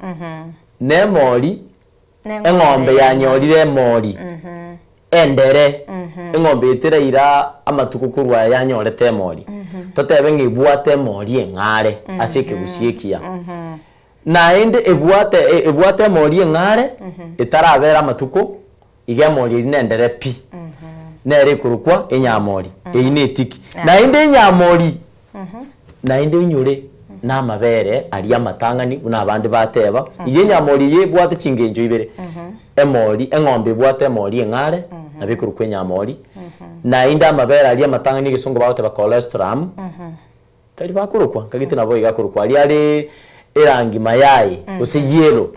ne mori engombe yanyorire mori endere engombe itereira amatukukurwa yanyorete mori totebe ngibwate mori engare asike gusiekia na ende ebwate mori engare itarabera amatuko ige mori nendere pi nere kurukwa enyamori einetiki na ende enyamori na ende nyure na mabere ali amatangani una abandi bateba ige nyamori yebwate chingenjo ibere emori engombe bwate mori engare nabikurukwa enyamori na inda mabere ali amatangani gisongo bateba cholesterol tali bakurukwa kagite nabo igakurukwa ali erangi mayai usijero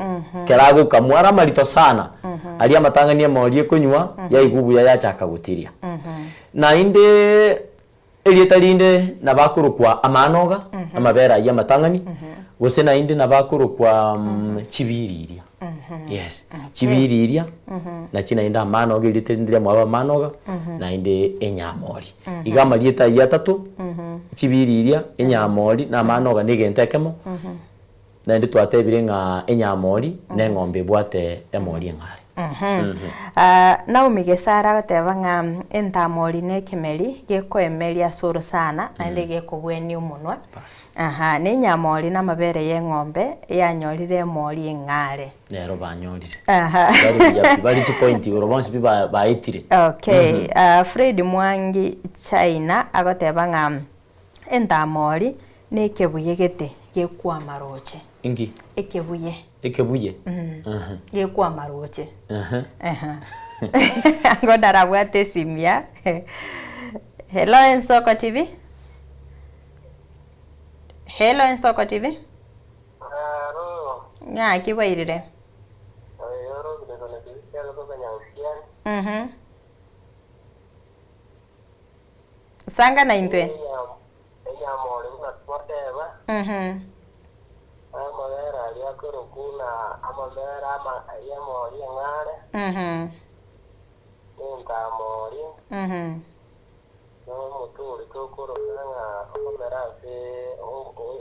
kerago kamwara marito sana ali amatangani emori kunywa ya igubu ya chaka gutiria na inde eliyetalinde nabakurukwa amanoga amabera ya matangani gose na inde nabakurukwa chibiriria yes chibiriria na china inda amanoga eliyetalinde mwaba manoga na inde enyamori igama lieta ya tatu chibiriria enyamori na amanoga nigentekemo na inde twatebire nga enyamori na ngombe bwate emori engare na umigesara batebanga entamori ne kemeli gekoemelia soro sana ande gekobweni umunwa ne nyamori na mabere ye ngombe yanyorire mori engare nero banyorire bari ci point urobonse ba etire okay Fred Mwangi China agotebanga entamori ne kebuye gete gekwa maroche ingi ekebuye gekwa maroche ngodara bwate simia hello Ensoko TV nya kibairire sanga na intwe amabera ali akorokuna amabera yamori engare entamori no muturi tokorokanga amabera se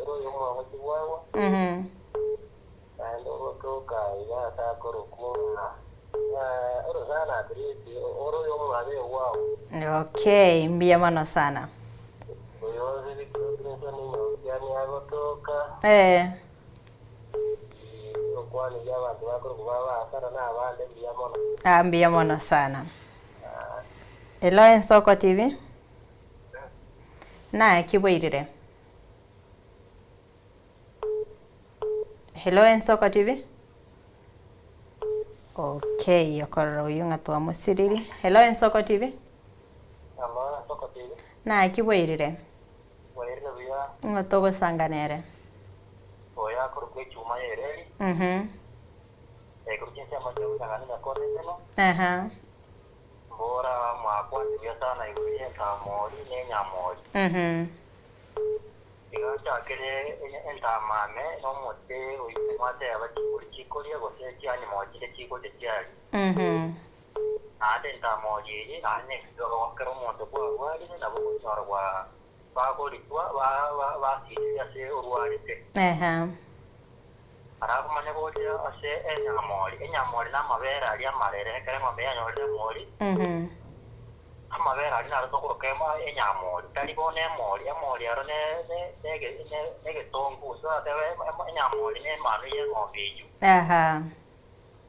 royo mwango chiwawa ando gotoka ya takorokuna orozana triti oroyo mwabe wao okay mbia mano sana oyoze dikotreso ni yani agotoka kwani y'abantu bakora kubaba asara n'abandi mbia mono sana hello Ensoko TV na kibwirire hello Ensoko TV Okay, yokorora uyu ngatwa musiriri. Hello Ensoko TV. Hello Ensoko TV. Na kiboirire. Boirire buya. Ngatogo sanganere. Oya kurukwe chuma yereri. Kurukinsi amajabu ngani nakone seno. Bora mwakwa siyasa na ikuye ntamori nenyamori. Igacha kere entamame no mote uyimate abachikuri chikoria gose cyane mojire chiko de cyari. Ade ntamori ane doro wakero moto kwa wali na bukora kwa bagoritwa ba sisiya se urwarite. Arabu mane bodia ase enyamori na mabera ali amarere kare ngombe yanyorere mori. Amabera ali na rutokoro kema enyamori tali bone mori aro ne tongu so atewe enyamori ne manu ye ngombe yu.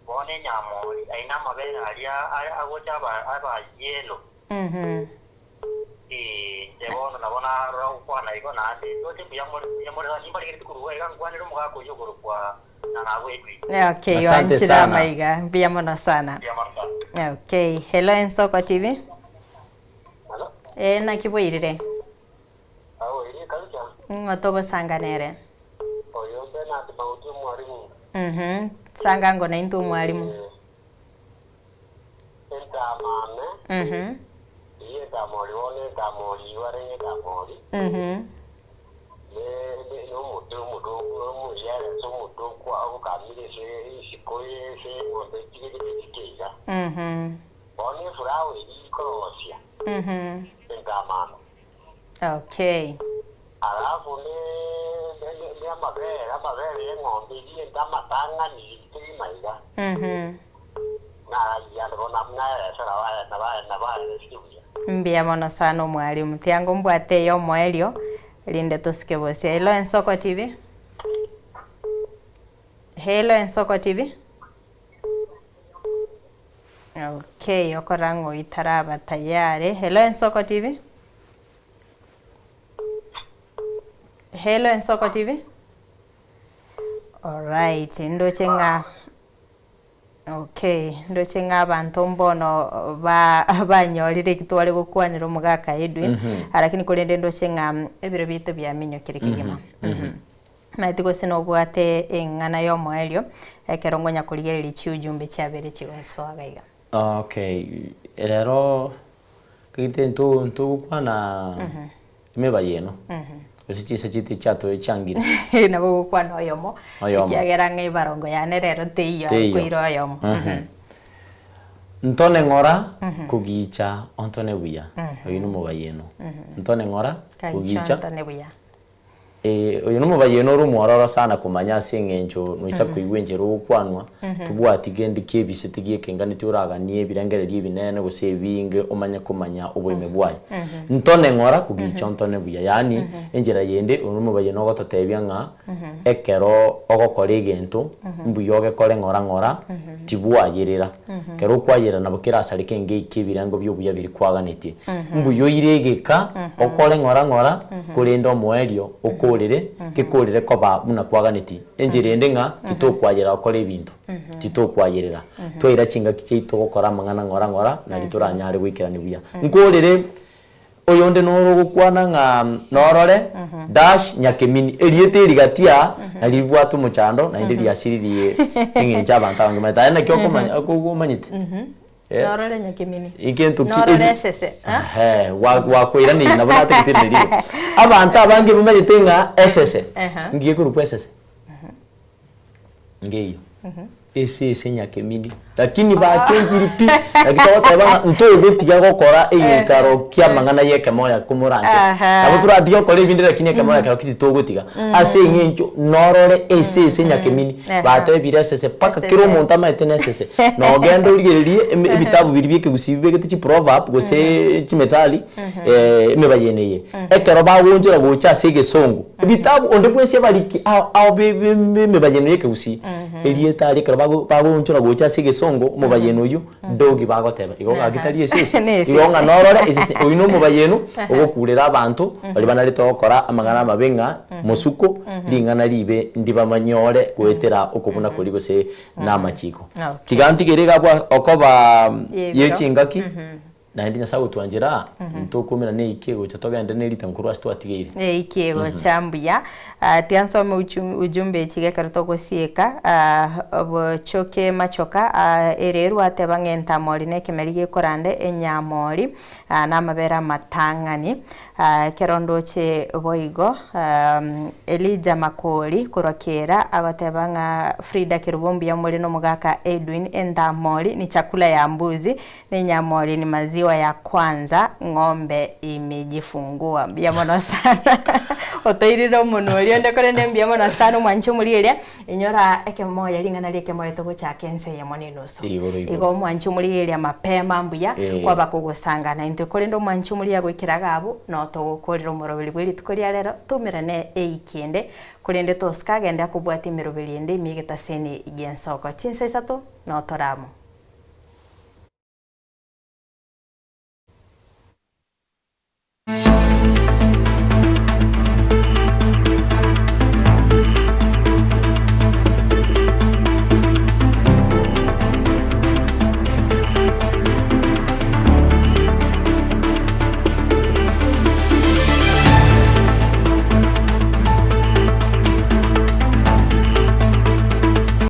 Bone nyamori aina mabera ali agocha aba yelo. Jebono nabona kwa na iko na ate tote yamori ni bali kitu kuruwa ega ngwanero mugako yogoro kwa na wewe. Okay, wanchira maiga biamono sana. Okay, hello Ensoko TV. Hello. Na kiboirire. Iri kalcha. Ngotogo sanganere. Oyo bena tibautu mwalimu. Sangango na intu mwalimu. Entamame. Iye tamori wone tamori ware tamori. No mudo yare so mudo kwa au kamile se sikoye se wonde tige tige. Boni furawe ikorosia. Entamame. Okay. Alafu ne amabere ngombe iye ndamatanga ni timaiga. Na yalibona mna sara na baya sibuya. Mbiamono sana mwalimu tiango mbwate yo mwelio linde tosike bose. Hello Ensoko TV. Hello Ensoko TV. Okay, yokorango itaraba tayari. Hello Ensoko TV. Hello Ensoko TV. Alright, ndochenga. Okay, ndochenga abantu mbono banyorire kitwale gukwanira umugaka Edwin arakini kulende ndochenga ebiro bito bya minyo kirikigima. Maitiko sino bwate engana yo mwelio ekerongonya kuligerera chiujumbe cyabere kigonswaga iga. Okay, rero kite ntu kwana imeba yeno. Usichise chiti chato changira. Nabo kwana oyomo. Kyagera ngai barongo yane rero teiyo kuiro oyomo. Ntone ngora kugicha ontone buya. Oyino mubayeno. Ntone ngora kugicha ontone buya. Oyino mubayeno rumwororo sana kumanya singencho nuisa kuigwenjero ukwanwa tubwati gendi kebise tigiye kengani turaga nie birengereri binene gusebinge omanya kumanya ubweme bwayo. Ntone ngora kugicha ontone buya yani enjera yende oyino mubayeno gototebya nga ekero ogokora egento mbuyoge kore ngora tibwayirira kero kwayira nabo kirasarike nge kibirango byobuya biri kwaganiti mbuyo iregeka okore ngora kurinda omwerio okorere kikorere koba muna kwaganiti enjirende nga titokwayira okore ebintu titokwayirira twaira chinga kichito gukora mangana ngora na lituranyare gwikirani buya nkorere oyonde noro gukwana nga norore dash nyakemini eliete ligatia na libwatu muchando na indi lyasiririe engenja abantu bange mata na kyo kumanyite norore nyakemini ikintu norore sese wa kwira ni nabona tekitirire abantu abange bumanyite nga ss ngiye kurupa ss ngiyo ese nyakemini lakini bachenjiripi lakitawateba ntogotiga gokora egikaro kya mangana yeke moya kumuranje abo turatiga kora ibindi lakini yeke moya karo kititogotiga ase ngencho norore ese nyakemini batebira sese paka kiro monta maitene sese no gendo ligererie ebitabu biri bike gusibe gete proverb gose chimethali mebayeneye ekero bawonjora gocha sege songo ebitabu onde bwese bariki ao mebayeneye ke gusi elieta ari kara bago unchora gocha sige songo mubayeno yu dogi bagoteba igo gagitari esisi igo nganorore esisi oyino mubayeno ogokurera abantu bali banari tokora amagana mabenga musuko lingana libe ndiba manyore gwetera okobuna kuri gose namachiko tiganti gerega bwa okoba yechingaki na ndi nyasago twanjira ntukumira ne ikego chatogenda ne lita nkuru astwatigire ikego chambuya tiansome ujumbe chige kartoko sieka bochoke machoka ereru atebangenta mori ne kemerige korande enyamori na mabera matangani kerondo che boigo Elija Makoli kurokera abatebanga Frida Kirubumbi ya muri no mugaka Edwin endamori ni chakula ya mbuzi ni nyamori ni maziwa ya kwanza ng'ombe imejifungua biamono sana otoiriro muno rionde korende biamono sana mwanchu muliria inyora ekemoya lingana likemoya togo cha kense ya moninusu igo mwanchu muliria mapema mbuya kwaba kugusangana into korendo mwanchu mulia gwikiraga abo no togokorero morobiri bwiri tukoria rero tumirane eikende kurende toskagenda kubwati mirobiri ende migeta sene igensoko chinse sato no toramo